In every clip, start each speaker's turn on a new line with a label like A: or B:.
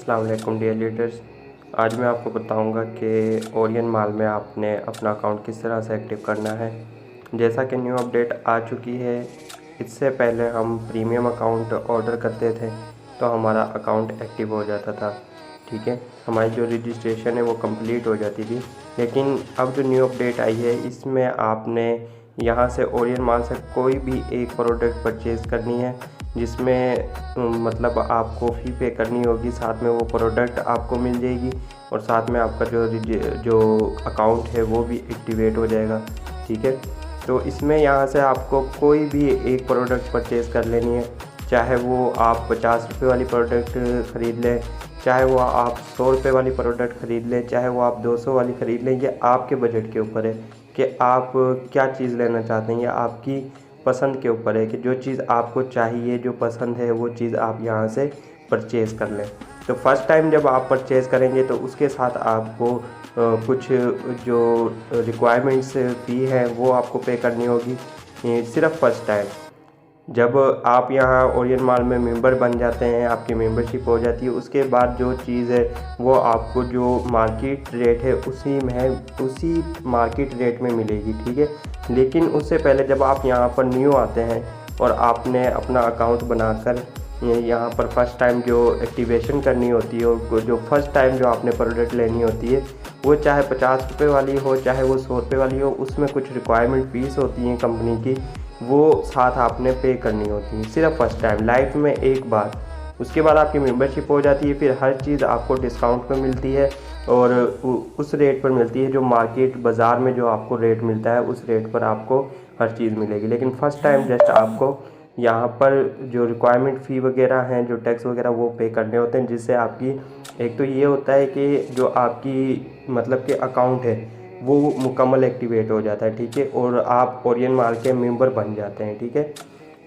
A: अस्सलाम वालेकुम dear leaders. आज मैं आपको बताऊंगा कि ओरियन माल में आपने अपना अकाउंट किस तरह से एक्टिव करना है। जैसा कि न्यू अपडेट आ चुकी है, इससे पहले हम प्रीमियम अकाउंट ऑर्डर करते थे तो हमारा अकाउंट एक्टिव हो जाता था, ठीक है, हमारी जो रजिस्ट्रेशन है वो कंप्लीट हो जाती थी। लेकिन अब जो न्यू अपडेट आई है, इसमें आपने यहाँ से ओरियन माल से कोई भी एक प्रोडक्ट परचेज़ करनी है जिसमें मतलब आपको फ़ी पे करनी होगी, साथ में वो प्रोडक्ट आपको मिल जाएगी और साथ में आपका जो अकाउंट है वो भी एक्टिवेट हो जाएगा, ठीक है। तो इसमें यहाँ से आपको कोई भी एक प्रोडक्ट परचेज़ कर लेनी है, चाहे वो आप 50 रुपये वाली प्रोडक्ट ख़रीद लें, चाहे वो आप 100 रुपये वाली प्रोडक्ट ख़रीद लें, चाहे वो आप 200 वाली ख़रीद लें। ये आपके बजट के ऊपर है कि आप क्या चीज़ लेना चाहते हैं, या आपकी पसंद के ऊपर है कि जो चीज़ आपको चाहिए, जो पसंद है, वो चीज़ आप यहाँ से परचेज़ कर लें। तो फर्स्ट टाइम जब आप परचेज़ करेंगे तो उसके साथ आपको कुछ जो रिक्वायरमेंट्स फ़ी है वो आपको पे करनी होगी सिर्फ फर्स्ट टाइम। जब आप यहाँ ओरियन माल में मेंबर बन जाते हैं, आपकी मेंबरशिप हो जाती है, उसके बाद जो चीज़ है वो आपको जो मार्केट रेट है उसी मार्केट रेट में मिलेगी, ठीक है। लेकिन उससे पहले जब आप यहाँ पर न्यू आते हैं और आपने अपना अकाउंट बनाकर यहाँ पर फर्स्ट टाइम जो एक्टिवेशन करनी होती है और जो फर्स्ट टाइम जो आपने प्रोडक्ट लेनी होती है, वो चाहे 50 रुपये वाली हो, चाहे वो 100 रुपये वाली हो, उसमें कुछ रिक्वायरमेंट फ़ीस होती हैं कंपनी की, वो साथ आपने पे करनी होती है सिर्फ फर्स्ट टाइम, लाइफ में एक बार। उसके बाद आपकी मेंबरशिप हो जाती है, फिर हर चीज़ आपको डिस्काउंट पे मिलती है और उस रेट पर मिलती है जो मार्केट बाज़ार में जो आपको रेट मिलता है, उस रेट पर आपको हर चीज़ मिलेगी। लेकिन फ़र्स्ट टाइम जस्ट आपको यहाँ पर जो रिक्वायरमेंट फ़ी वगैरह हैं, जो टैक्स वगैरह वो पे करने होते हैं, जिससे आपकी एक तो ये होता है कि जो आपकी मतलब कि अकाउंट है वो मुकम्मल एक्टिवेट हो जाता है, ठीक है, और आप ओरियन माल के मेंबर बन जाते हैं, ठीक है।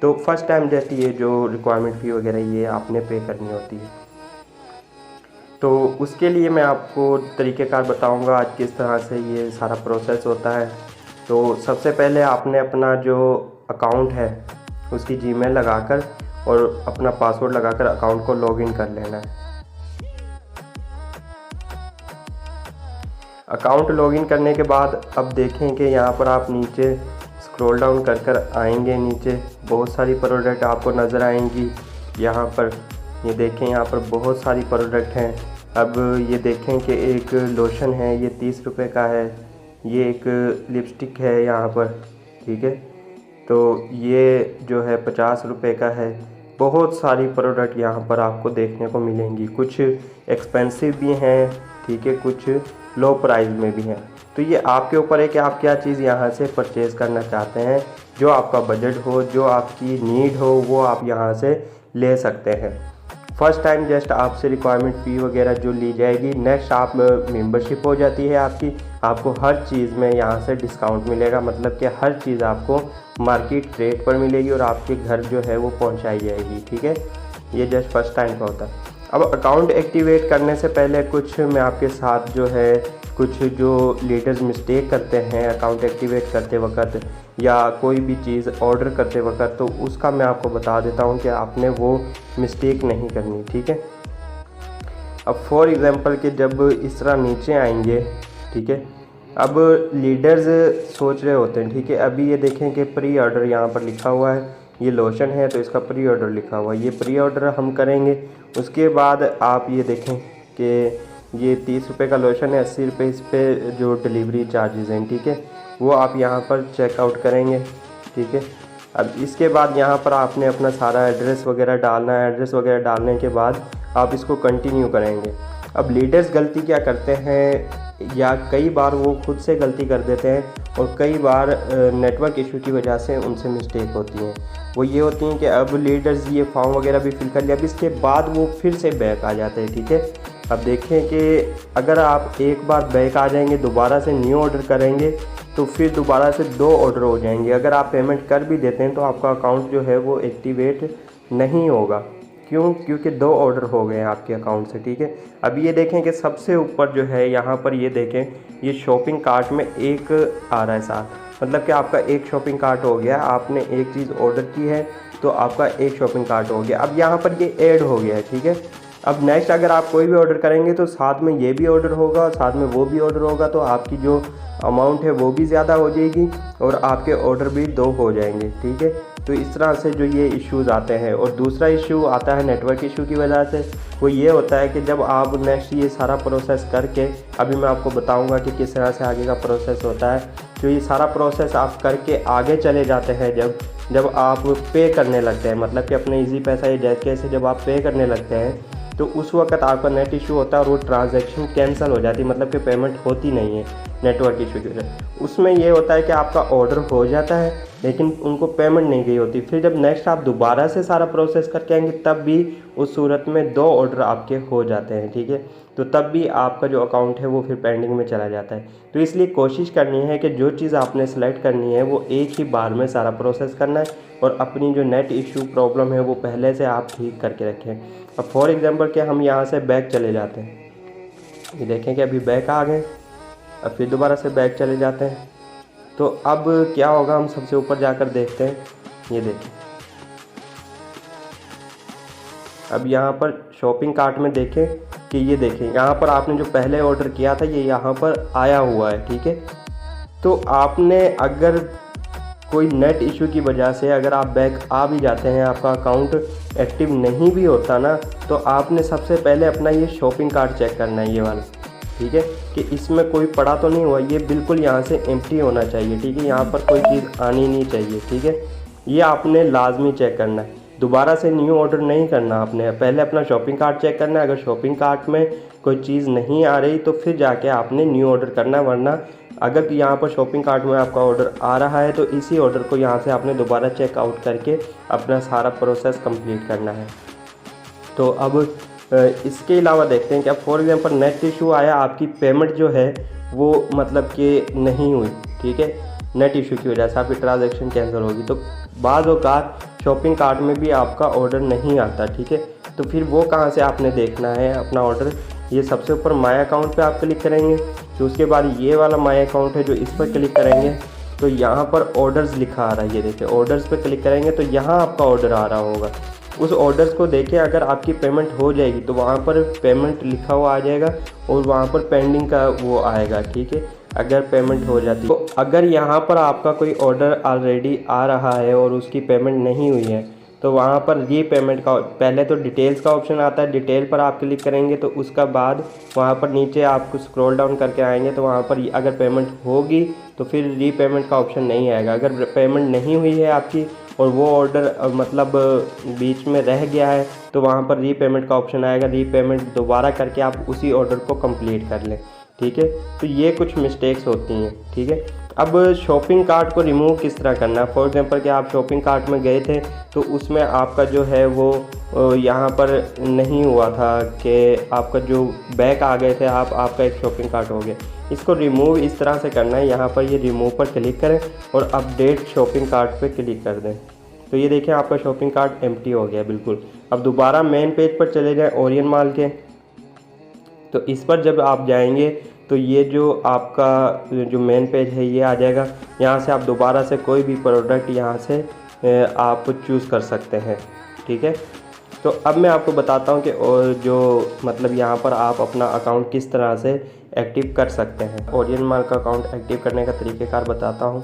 A: तो फर्स्ट टाइम जैसे ये जो रिक्वायरमेंट फ़ी वगैरह ये आपने पे करनी होती है। तो उसके लिए मैं आपको तरीक़ेकार बताऊंगा आज किस तरह से ये सारा प्रोसेस होता है। तो सबसे पहले आपने अपना जो अकाउंट है उसकी जीमेल लगाकर और अपना पासवर्ड लगाकर अकाउंट को लॉगिन कर लेना है। अकाउंट लॉगिन करने के बाद अब देखें कि यहाँ पर आप नीचे स्क्रॉल डाउन कर आएंगे, नीचे बहुत सारी प्रोडक्ट आपको नज़र आएंगी। यहाँ पर ये देखें, यहाँ पर बहुत सारी प्रोडक्ट हैं। अब ये देखें कि एक लोशन है, ये 30 रुपये का है, ये एक लिपस्टिक है यहाँ पर, ठीक है, तो ये जो है 50 रुपये का है। बहुत सारी प्रोडक्ट यहाँ पर आपको देखने को मिलेंगी, कुछ एक्सपेंसिव भी हैं, ठीक है, कुछ लो प्राइस में भी हैं। तो ये आपके ऊपर है कि आप क्या चीज़ यहाँ से परचेज़ करना चाहते हैं, जो आपका बजट हो, जो आपकी नीड हो, वो आप यहाँ से ले सकते हैं। फ़र्स्ट टाइम जस्ट आपसे रिक्वायरमेंट फ़ी वगैरह जो ली जाएगी, नेक्स्ट आप मेंबरशिप हो जाती है आपको हर चीज़ में यहाँ से डिस्काउंट मिलेगा, मतलब कि हर चीज़ आपको मार्केट रेट पर मिलेगी और आपके घर जो है वो पहुँचाई जाएगी, ठीक है। ये जस्ट फर्स्ट टाइम का होता है। अब अकाउंट एक्टिवेट करने से पहले कुछ मैं आपके साथ जो है कुछ जो लीडर्स मिस्टेक करते हैं अकाउंट एक्टिवेट करते वक्त या कोई भी चीज़ ऑर्डर करते वक्त, तो उसका मैं आपको बता देता हूं कि आपने वो मिस्टेक नहीं करनी, ठीक है। अब फॉर एग्ज़ाम्पल कि जब इस तरह नीचे आएंगे, ठीक है, अब लीडर्स सोच रहे होते हैं, ठीक है, अभी ये देखें कि प्री ऑर्डर यहाँ पर लिखा हुआ है, ये लोशन है तो इसका प्री ऑर्डर लिखा हुआ है, ये प्री ऑर्डर हम करेंगे। उसके बाद आप ये देखें कि ये 30 रुपये का लोशन है, 80 रुपये इस पर जो डिलीवरी चार्जेस हैं, ठीक है, वो आप यहाँ पर चेकआउट करेंगे, ठीक है। अब इसके बाद यहाँ पर आपने अपना सारा एड्रेस वगैरह डालना है। एड्रेस वगैरह डालने के बाद आप इसको कंटिन्यू करेंगे। अब लीडर्स गलती क्या करते हैं, या कई बार वो खुद से गलती कर देते हैं और कई बार नेटवर्क इशू की वजह से उनसे मिस्टेक होती हैं। वो ये होती हैं कि अब लीडर्स ये फॉर्म वगैरह भी फिल कर लिया, अब इसके बाद वो फिर से बैक आ जाते हैं, ठीक है। अब देखें कि अगर आप एक बार बैक आ जाएंगे, दोबारा से न्यू ऑर्डर करेंगे तो फिर दोबारा से 2 ऑर्डर हो जाएंगे। अगर आप पेमेंट कर भी देते हैं तो आपका अकाउंट जो है वो एक्टिवेट नहीं होगा। क्यों? क्योंकि 2 ऑर्डर हो गए हैं आपके अकाउंट से, ठीक है। अब ये देखें कि सबसे ऊपर जो है यहाँ पर ये देखें, ये शॉपिंग कार्ट में एक आ रहा है साथ, मतलब कि आपका एक शॉपिंग कार्ट हो गया। आपने एक चीज़ ऑर्डर की है तो आपका एक शॉपिंग कार्ट हो गया। अब यहाँ पर ये ऐड हो गया है, ठीक है। अब नेक्स्ट अगर आप कोई भी ऑर्डर करेंगे तो साथ में ये भी ऑर्डर होगा, साथ में वो भी ऑर्डर होगा, तो आपकी जो अमाउंट है वो भी ज़्यादा हो जाएगी और आपके ऑर्डर भी 2 हो जाएंगे। ठीक है, तो इस तरह से जो ये इश्यूज़ आते हैं। और दूसरा इशू आता है नेटवर्क इशू की वजह से, वो ये होता है कि जब आप नेक्स्ट ये सारा प्रोसेस करके, अभी मैं आपको बताऊंगा कि किस तरह से आगे का प्रोसेस होता है, तो ये सारा प्रोसेस आप करके आगे चले जाते हैं जब आप पे करने लगते हैं, मतलब कि अपने इजी पैसा या जैसे जब आप पे करने लगते हैं तो उस वक्त आपका नेट इशू होता है और वो ट्रांजैक्शन कैंसिल हो जाती है, मतलब कि पेमेंट होती नहीं है नेटवर्क इशू की वजह। उसमें ये होता है कि आपका ऑर्डर हो जाता है लेकिन उनको पेमेंट नहीं गई होती। फिर जब नेक्स्ट आप दोबारा से सारा प्रोसेस करके आएंगे तब भी उस सूरत में 2 ऑर्डर आपके हो जाते हैं। ठीक है, तो तब भी आपका जो अकाउंट है वो फिर पेंडिंग में चला जाता है। तो इसलिए कोशिश करनी है कि जो चीज़ आपने सेलेक्ट करनी है वो एक ही बार में सारा प्रोसेस करना है और अपनी जो नेट इशू प्रॉब्लम है वो पहले से आप ठीक करके रखें। अब फॉर एग्जांपल कि हम यहाँ से बैक चले जाते हैं, ये देखें कि अभी बैक आ गए, अब फिर दोबारा से बैक चले जाते हैं। तो अब क्या होगा, हम सबसे ऊपर जाकर देखते हैं। ये देखें, अब यहाँ पर शॉपिंग कार्ट में देखें कि ये देखें यहाँ पर आपने जो पहले ऑर्डर किया था ये यहाँ पर आया हुआ है। ठीक है, तो आपने अगर कोई नेट इशू की वजह से अगर आप बैक आ भी जाते हैं, आपका अकाउंट एक्टिव नहीं भी होता ना, तो आपने सबसे पहले अपना ये शॉपिंग कार्ट चेक करना है, ये वाला। ठीक है, कि इसमें कोई पड़ा तो नहीं हुआ, ये बिल्कुल यहाँ से एम्प्टी होना चाहिए। ठीक है, यहाँ पर कोई चीज़ आनी नहीं चाहिए। ठीक है, ये आपने लाजमी चेक करना है, दोबारा से न्यू ऑर्डर नहीं करना आपने, पहले अपना शॉपिंग कार्ट चेक करना है। अगर शॉपिंग कार्ट में कोई चीज़ नहीं आ रही तो फिर जाके आपने न्यू ऑर्डर करना है, वरना अगर यहाँ पर शॉपिंग कार्ट में आपका ऑर्डर आ रहा है तो इसी ऑर्डर को यहाँ से आपने दोबारा चेकआउट करके अपना सारा प्रोसेस कंप्लीट करना है। तो अब इसके अलावा देखते हैं कि अब फॉर एग्जांपल नेट इशू आया, आपकी पेमेंट जो है वो मतलब कि नहीं हुई। ठीक है, नेट इशू की वजह से आपकी ट्रांजैक्शन कैंसिल होगी, तो बाज़ औक़ात शॉपिंग कार्ट में भी आपका ऑर्डर नहीं आता। ठीक है, तो फिर वो कहाँ से आपने देखना है अपना ऑर्डर, ये सबसे ऊपर माय अकाउंट पे आप क्लिक करेंगे, तो उसके बाद ये वाला माय अकाउंट है जो इस पर क्लिक करेंगे तो यहाँ पर ऑर्डर्स लिखा आ रहा है, ये देखिए ऑर्डर्स पे क्लिक करेंगे तो यहाँ आपका ऑर्डर आ रहा होगा। उस ऑर्डर्स को देखें, अगर आपकी पेमेंट हो जाएगी तो वहाँ पर पेमेंट लिखा हुआ आ जाएगा और वहाँ पर पेंडिंग का वो आएगा। ठीक है, अगर पेमेंट हो जाती तो अगर यहाँ पर आपका कोई ऑर्डर ऑलरेडी आ रहा है और उसकी पेमेंट नहीं हुई है तो वहाँ पर री पेमेंट का पहले तो डिटेल्स का ऑप्शन आता है, डिटेल पर आप क्लिक करेंगे तो उसका बाद वहाँ पर नीचे आपको स्क्रॉल डाउन करके आएंगे तो वहाँ पर अगर पेमेंट होगी तो फिर री पेमेंट का ऑप्शन नहीं आएगा। अगर पेमेंट नहीं हुई है आपकी और वो ऑर्डर मतलब बीच में रह गया है तो वहाँ पर री पेमेंट का ऑप्शन आएगा, री पेमेंट दोबारा करके आप उसी ऑर्डर को कंप्लीट कर लें। ठीक है, तो ये कुछ मिस्टेक्स होती हैं। ठीक है, अब शॉपिंग कार्ट को रिमूव किस तरह करना है, फॉर एग्जांपल कि आप शॉपिंग कार्ट में गए थे तो उसमें आपका जो है वो यहाँ पर नहीं हुआ था कि आपका जो बैक आ गए थे आपका एक शॉपिंग कार्ट हो गया। इसको रिमूव इस तरह से करना है, यहाँ पर ये रिमूव पर क्लिक करें और अपडेट शॉपिंग कार्ट पे क्लिक कर दें, तो ये देखें आपका शॉपिंग कार्ट एम्प्टी हो गया बिल्कुल। अब दोबारा मेन पेज पर चले जाएँ ओरियन माल के, तो इस पर जब आप जाएंगे तो ये जो आपका जो मेन पेज है ये आ जाएगा। यहाँ से आप दोबारा से कोई भी प्रोडक्ट यहाँ से आप चूज़ कर सकते हैं। ठीक है, तो अब मैं आपको बताता हूँ कि और जो मतलब यहाँ पर आप अपना अकाउंट किस तरह से एक्टिव कर सकते हैं। ओरियन माल का अकाउंट एक्टिव करने का तरीक़ेकार बताता हूँ।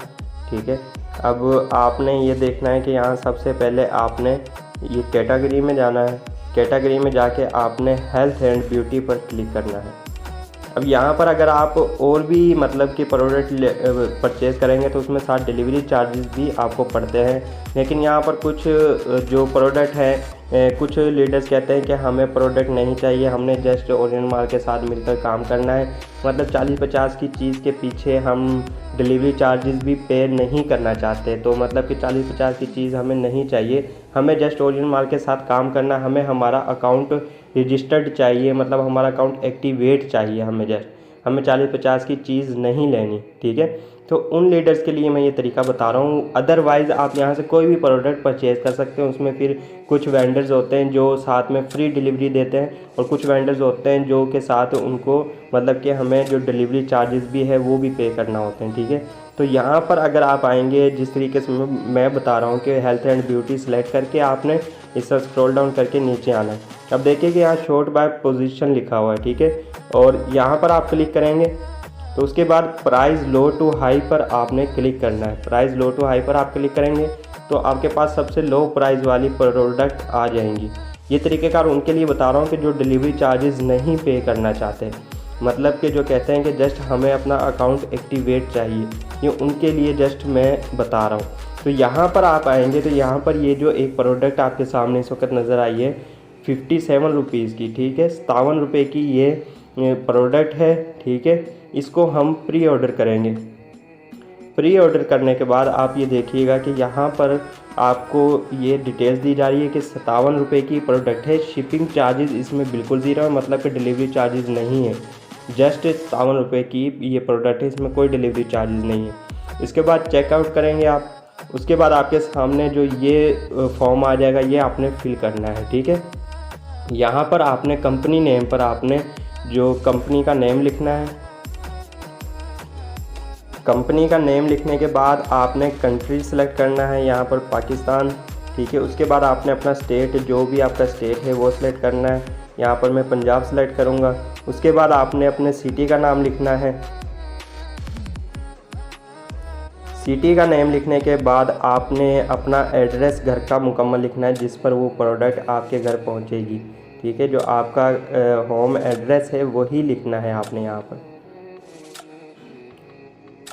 A: ठीक है, अब आपने ये देखना है कि यहाँ सबसे पहले आपने ये कैटेगरी में जाना है, कैटेगरी में जाके आपने हेल्थ एंड ब्यूटी पर क्लिक करना है। अब यहाँ पर अगर आप और भी मतलब कि प्रोडक्ट परचेज़ करेंगे तो उसमें साथ डिलीवरी चार्जेस भी आपको पड़ते हैं, लेकिन यहाँ पर कुछ जो प्रोडक्ट है कुछ लीडर्स कहते हैं कि हमें प्रोडक्ट नहीं चाहिए, हमने जस्ट ओरियन माल के साथ मिलकर काम करना है, मतलब 40-50 की चीज़ के पीछे हम डिलीवरी चार्जेस भी पे नहीं करना चाहते। तो मतलब कि 40-50 की चीज़ हमें नहीं चाहिए, हमें जस्ट ओरियन माल के साथ काम करना, हमें हमारा अकाउंट रजिस्टर्ड चाहिए, मतलब हमारा अकाउंट एक्टिवेट चाहिए, हमें 40-50 की चीज़ नहीं लेनी। ठीक है, तो उन लीडर्स के लिए मैं ये तरीका बता रहा हूँ। अदरवाइज़ आप यहाँ से कोई भी प्रोडक्ट परचेज़ कर सकते हैं, उसमें फिर कुछ वेंडर्स होते हैं जो साथ में फ्री डिलीवरी देते हैं और कुछ वेंडर्स होते हैं जो के साथ उनको मतलब कि हमें जो डिलीवरी चार्जेस भी है वो भी पे करना होते हैं। ठीक है, तो यहाँ पर अगर आप आएंगे जिस तरीके से मैं बता रहा हूँ कि हेल्थ एंड ब्यूटी सेलेक्ट करके आपने इस तरह स्क्रॉल डाउन करके नीचे आना है। अब देखिए कि यहाँ शॉर्ट बाय पोजीशन लिखा हुआ है, ठीक है, और यहाँ पर आप क्लिक करेंगे तो उसके बाद प्राइस लो टू हाई पर आपने क्लिक करना है। प्राइस लो टू हाई पर आप क्लिक करेंगे तो आपके पास सबसे लो प्राइस वाली प्रोडक्ट आ जाएंगी। ये तरीक़ेकार उनके लिए बता रहा हूँ कि जो डिलीवरी चार्जेस नहीं पे करना चाहते, मतलब कि जो कहते हैं कि जस्ट हमें अपना अकाउंट एक्टिवेट चाहिए, ये उनके लिए जस्ट मैं बता रहा हूँ। तो यहाँ पर आप आएंगे तो यहाँ पर ये जो एक प्रोडक्ट आपके सामने इस वक्त नज़र आई है 57 रुपीज़ की, ठीक है, 57 रुपये की ये प्रोडक्ट है, ठीक है। इसको हम प्री ऑर्डर करेंगे। प्री ऑर्डर करने के बाद आप ये देखिएगा कि यहाँ पर आपको ये डिटेल्स दी जा रही है कि 57 रुपये की प्रोडक्ट है। शिपिंग चार्जेस इसमें बिल्कुल ज़ीरो है, मतलब कि डिलीवरी चार्जेस नहीं है। जस्ट 57 रुपये की ये प्रोडक्ट है, इसमें कोई डिलीवरी चार्जेस नहीं है। इसके बाद चेकआउट करेंगे आप। उसके बाद आपके सामने जो ये फॉर्म आ जाएगा, ये आपने फिल करना है, ठीक है। यहाँ पर आपने कंपनी नेम पर आपने जो कंपनी का नेम लिखना है। कंपनी का नेम लिखने के बाद आपने कंट्री सेलेक्ट करना है, यहाँ पर पाकिस्तान, ठीक है। उसके बाद आपने अपना स्टेट, जो भी आपका स्टेट है वो सिलेक्ट करना है। यहाँ पर मैं पंजाब सेलेक्ट करूँगा। उसके बाद आपने अपने सिटी का नाम लिखना है। सिटी का नेम लिखने के बाद आपने अपना एड्रेस घर का मुकम्मल लिखना है जिस पर वो प्रोडक्ट आपके घर पहुँचेगी, ठीक है। जो आपका होम एड्रेस है वही लिखना है आपने यहाँ पर।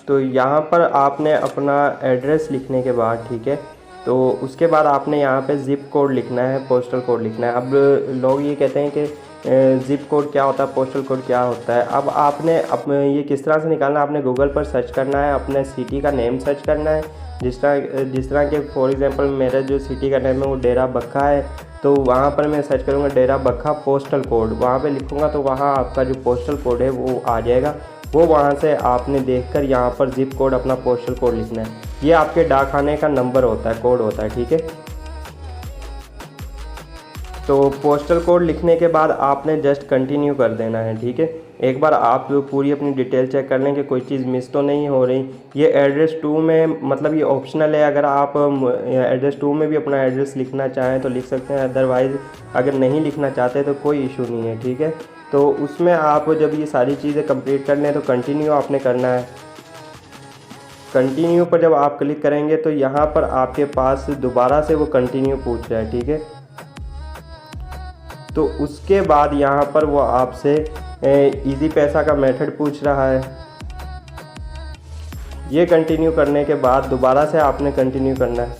A: तो यहाँ पर आपने अपना एड्रेस लिखने के बाद, ठीक है, तो उसके बाद आपने यहाँ पे ज़िप कोड लिखना है, पोस्टल कोड लिखना है। अब लोग ये कहते हैं कि ज़िप कोड क्या होता है, पोस्टल कोड क्या होता है। अब आपने ये किस तरह से निकालना है, आपने गूगल पर सर्च करना है, अपने सिटी का नेम सर्च करना है। जिस तरह के फॉर एग्ज़ाम्पल मेरा जो सिटी का नेम है वो डेरा बक्खा है, तो वहाँ पर मैं सर्च करूँगा डेरा बक्खा पोस्टल कोड, वहाँ पे लिखूँगा तो वहाँ आपका जो पोस्टल कोड है वो आ जाएगा। वो वहाँ से आपने देखकर यहाँ पर ज़िप कोड, अपना पोस्टल कोड लिखना है। ये आपके डाक खाने का नंबर होता है, कोड होता है, ठीक है। तो पोस्टल कोड लिखने के बाद आपने जस्ट कंटिन्यू कर देना है, ठीक है। एक बार आप पूरी अपनी डिटेल चेक कर लें कि कोई चीज़ मिस तो नहीं हो रही। ये एड्रेस 2 में, मतलब ये ऑप्शनल है, अगर आप एड्रेस 2 में भी अपना एड्रेस लिखना चाहें तो लिख सकते हैं, अदरवाइज़ अगर नहीं लिखना चाहते तो कोई इशू नहीं है, ठीक है। तो उसमें आप जब ये सारी चीज़ें कंप्लीट कर लें तो कंटिन्यू आपने करना है। कंटिन्यू पर जब आप क्लिक करेंगे तो यहाँ पर आपके पास दोबारा से वो कंटिन्यू पूछ रहा है, ठीक है। तो उसके बाद यहाँ पर वो आपसे इजी पैसा का मेथड पूछ रहा है। ये कंटिन्यू करने के बाद दोबारा से आपने कंटिन्यू करना है।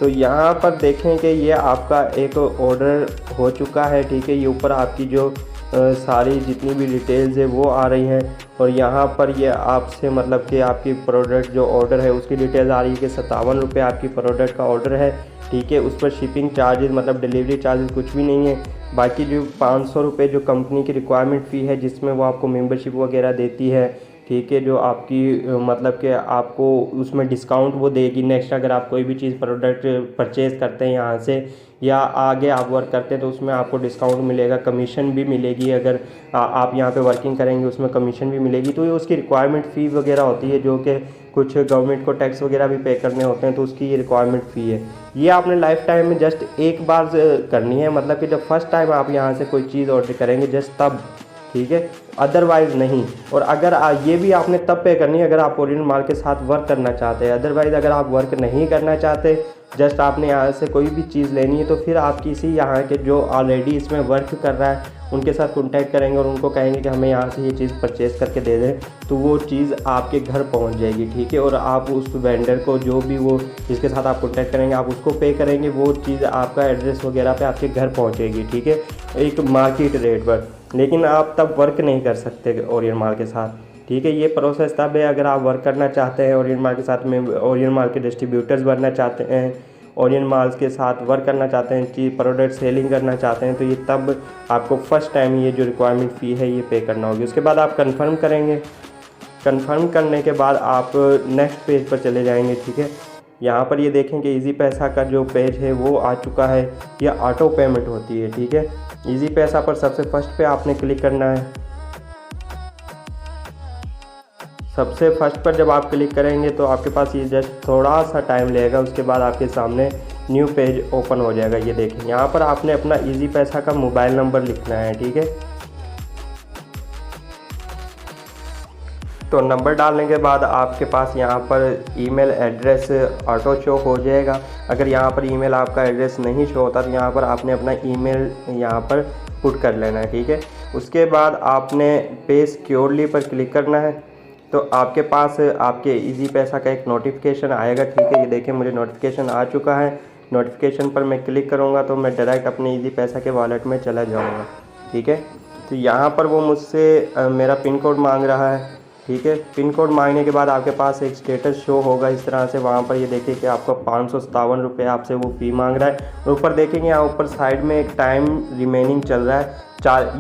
A: तो यहाँ पर देखें कि ये आपका एक ऑर्डर हो चुका है, ठीक है। ये ऊपर आपकी जो सारी जितनी भी डिटेल्स है वो आ रही हैं, और यहाँ पर ये आपसे मतलब कि आपकी प्रोडक्ट जो ऑर्डर है उसकी डिटेल्स आ रही है कि 57 रुपये आपकी प्रोडक्ट का ऑर्डर है, ठीक है। उस पर शिपिंग चार्जेस, मतलब डिलीवरी चार्जेस कुछ भी नहीं है। बाकी जो 500 रुपये जो कंपनी की रिक्वायरमेंट फ़ी है जिसमें वो आपको मेंबरशिप वगैरह देती है, ठीक है, जो आपकी मतलब कि आपको उसमें डिस्काउंट वो देगी नेक्स्ट, अगर आप कोई भी चीज़ प्रोडक्ट परचेज़ करते हैं यहाँ से या आगे आप वर्क करते हैं तो उसमें आपको डिस्काउंट मिलेगा, कमीशन भी मिलेगी। अगर आप यहाँ पे वर्किंग करेंगे उसमें कमीशन भी मिलेगी। तो ये उसकी रिक्वायरमेंट फ़ी वगैरह होती है, जो कि कुछ गवर्नमेंट को टैक्स वगैरह भी पे करने होते हैं, तो उसकी ये रिक्वायरमेंट फ़ी है। ये आपने लाइफ टाइम में जस्ट एक बार करनी है, मतलब कि जब फर्स्ट टाइम आप यहाँ से कोई चीज़ ऑर्डर करेंगे जस्ट तब, ठीक है, अदरवाइज़ नहीं। और अगर ये भी आपने तब पे करनी है अगर आप ओरिजिनल माल के साथ वर्क करना चाहते हैं। अदरवाइज़ अगर आप वर्क नहीं करना चाहते, जस्ट आपने यहाँ से कोई भी चीज़ लेनी है, तो फिर आप किसी यहाँ के जो ऑलरेडी इसमें वर्क कर रहा है उनके साथ कॉन्टैक्ट करेंगे और उनको कहेंगे कि हमें यहाँ से ये चीज़ परचेज़ करके दे दें, तो वो चीज़ आपके घर पहुँच जाएगी, ठीक है। और आप उस वेंडर को, जो भी वो जिसके साथ आप कॉन्टैक्ट करेंगे, आप उसको पे करेंगे, वो चीज़ आपका एड्रेस वगैरह पे आपके घर पहुँचेगी, ठीक है, एक मार्केट रेट पर। लेकिन आप तब वर्क नहीं कर सकते ओरिजिनल माल के साथ, ठीक है। ये प्रोसेस तब है अगर आप वर्क करना चाहते हैं ओरिजिनल माल के साथ में, ओरिजिनल माल के डिस्ट्रीब्यूटर्स बनना चाहते हैं, ओरिजिनल माल्स के साथ वर्क करना चाहते हैं, कि प्रोडक्ट सेलिंग करना चाहते हैं, तो ये तब आपको फर्स्ट टाइम ये जो रिक्वायरमेंट फ़ी है ये पे करना होगी। उसके बाद आप कंफर्म करेंगे। कंफर्म करने के बाद आप नेक्स्ट पेज पर चले जाएंगे, ठीक है। यहाँ पर ये देखें कि इजी पैसा का जो पेज है वो आ चुका है, ये ऑटो पेमेंट होती है, ठीक है। इजी पैसा पर सबसे फर्स्ट पे आपने क्लिक करना है। सबसे फर्स्ट पर जब आप क्लिक करेंगे तो आपके पास ये जस्ट थोड़ा सा टाइम लगेगा, उसके बाद आपके सामने न्यू पेज ओपन हो जाएगा। ये देखें, यहाँ पर आपने अपना इजी पैसा का मोबाइल नंबर लिखना है, ठीक है। तो नंबर डालने के बाद आपके पास यहाँ पर ईमेल एड्रेस ऑटो शो हो जाएगा। अगर यहाँ पर ईमेल आपका एड्रेस नहीं शो होता तो यहाँ पर आपने अपना ईमेल यहाँ पर पुट कर लेना है, ठीक है। उसके बाद आपने पे सिक्योरली पर क्लिक करना है। तो आपके पास आपके इजी पैसा का एक नोटिफिकेशन आएगा, ठीक है। ये देखिए मुझे नोटिफिकेशन आ चुका है। नोटिफिकेशन पर मैं क्लिक करूँगा तो मैं डायरेक्ट अपने इजी पैसा के वॉलेट में चला जाऊँगा, ठीक है। तो यहाँ पर वो मुझसे मेरा पिन कोड मांग रहा है, ठीक है। पिन कोड मांगने के बाद आपके पास एक स्टेटस शो होगा इस तरह से। वहाँ पर ये देखिए कि आपको 557 रुपये आपसे वो फ़ी मांग रहा है। ऊपर देखेंगे यहाँ ऊपर साइड में एक टाइम रिमेनिंग चल रहा है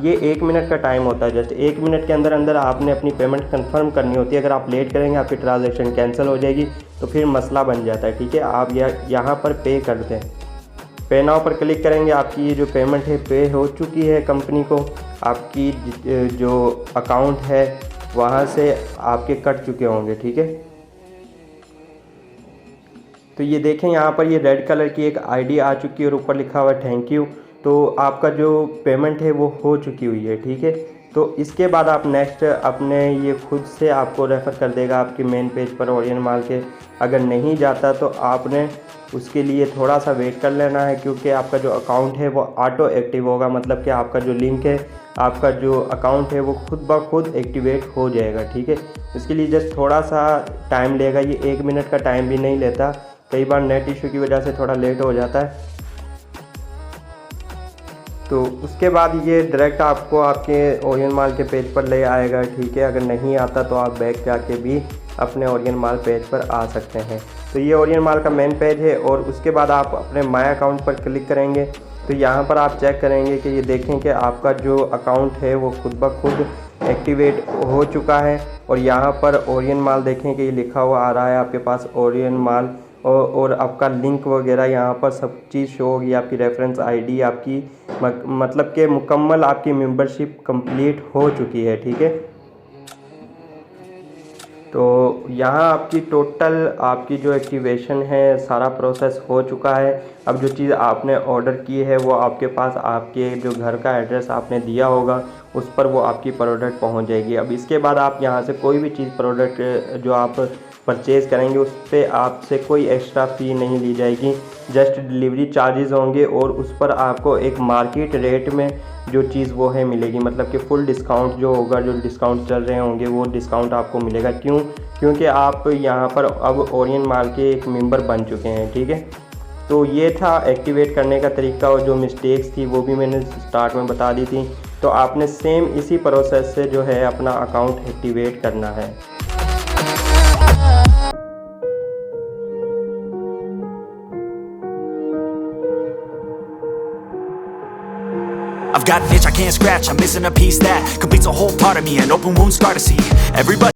A: ये 1 मिनट का टाइम होता है। जस्ट 1 मिनट के अंदर अंदर आपने अपनी पेमेंट कंफर्म करनी होती है। अगर आप लेट करेंगे आपकी ट्रांजैक्शन कैंसिल हो जाएगी, तो फिर मसला बन जाता है, ठीक है। आप यहाँ पर पे कर दें, पे नाउ पर क्लिक करेंगे। आपकी ये जो पेमेंट है पे हो चुकी है कंपनी को। आपकी जो अकाउंट है वहाँ से आपके कट चुके होंगे, ठीक है। तो ये देखें यहाँ पर ये रेड कलर की एक आईडी आ चुकी है और ऊपर लिखा हुआ है थैंक यू। तो आपका जो पेमेंट है वो हो चुकी हुई है, ठीक है। तो इसके बाद आप नेक्स्ट अपने ये खुद से आपको रेफ़र कर देगा आपके मेन पेज पर ओरियन माल के। अगर नहीं जाता तो आपने उसके लिए थोड़ा सा वेट कर लेना है, क्योंकि आपका जो अकाउंट है वो ऑटो एक्टिव होगा। मतलब कि आपका जो लिंक है, आपका जो अकाउंट है वो खुद ब खुद एक्टिवेट हो जाएगा, ठीक है। इसके लिए जस्ट थोड़ा सा टाइम लेगा। ये 1 मिनट का टाइम भी नहीं लेता, कई बार नेट इशू की वजह से थोड़ा लेट हो जाता है। तो उसके बाद ये डायरेक्ट आपको आपके ओरियन माल के पेज पर ले आएगा, ठीक है। अगर नहीं आता तो आप बैक जाके भी अपने ओरियन माल पेज पर आ सकते हैं। तो ये ओरियन माल का मेन पेज है। और उसके बाद आप अपने माय अकाउंट पर क्लिक करेंगे तो यहाँ पर आप चेक करेंगे कि ये देखें कि आपका जो अकाउंट है वो खुद ब खुद एक्टिवेट हो चुका है। और यहाँ पर ओरियन माल देखें कि ये लिखा हुआ आ रहा है आपके पास ओरियन माल, और आपका लिंक वगैरह यहाँ पर सब चीज़ शो होगी। आपकी रेफरेंस आईडी आपकी मतलब कि मुकम्मल आपकी मेंबरशिप कंप्लीट हो चुकी है, ठीक है। तो यहाँ आपकी टोटल आपकी जो एक्टिवेशन है सारा प्रोसेस हो चुका है। अब जो चीज़ आपने ऑर्डर की है वो आपके पास आपके जो घर का एड्रेस आपने दिया होगा उस पर वो आपकी प्रोडक्ट पहुँच जाएगी। अब इसके बाद आप यहाँ से कोई भी चीज़ प्रोडक्ट जो आप परचेज़ करेंगे उस पर आपसे कोई एक्स्ट्रा फ़ी नहीं ली जाएगी। जस्ट डिलीवरी चार्जेस होंगे और उस पर आपको एक मार्केट रेट में जो चीज़ वो है मिलेगी। मतलब कि फुल डिस्काउंट जो होगा, जो डिस्काउंट चल रहे होंगे वो डिस्काउंट आपको मिलेगा। क्योंकि आप यहाँ पर अब ओरियन माल के एक मेंबर बन चुके हैं, ठीक है। तो ये था एक्टिवेट करने का तरीका, और जो मिस्टेक्स थी वो भी मैंने स्टार्ट में बता दी थी। तो आपने सेम इसी प्रोसेस से जो है अपना अकाउंट एक्टिवेट करना है।
B: I've got an itch I can't scratch, I'm missing a piece that completes a whole part of me, an open wound scar to see. Everybody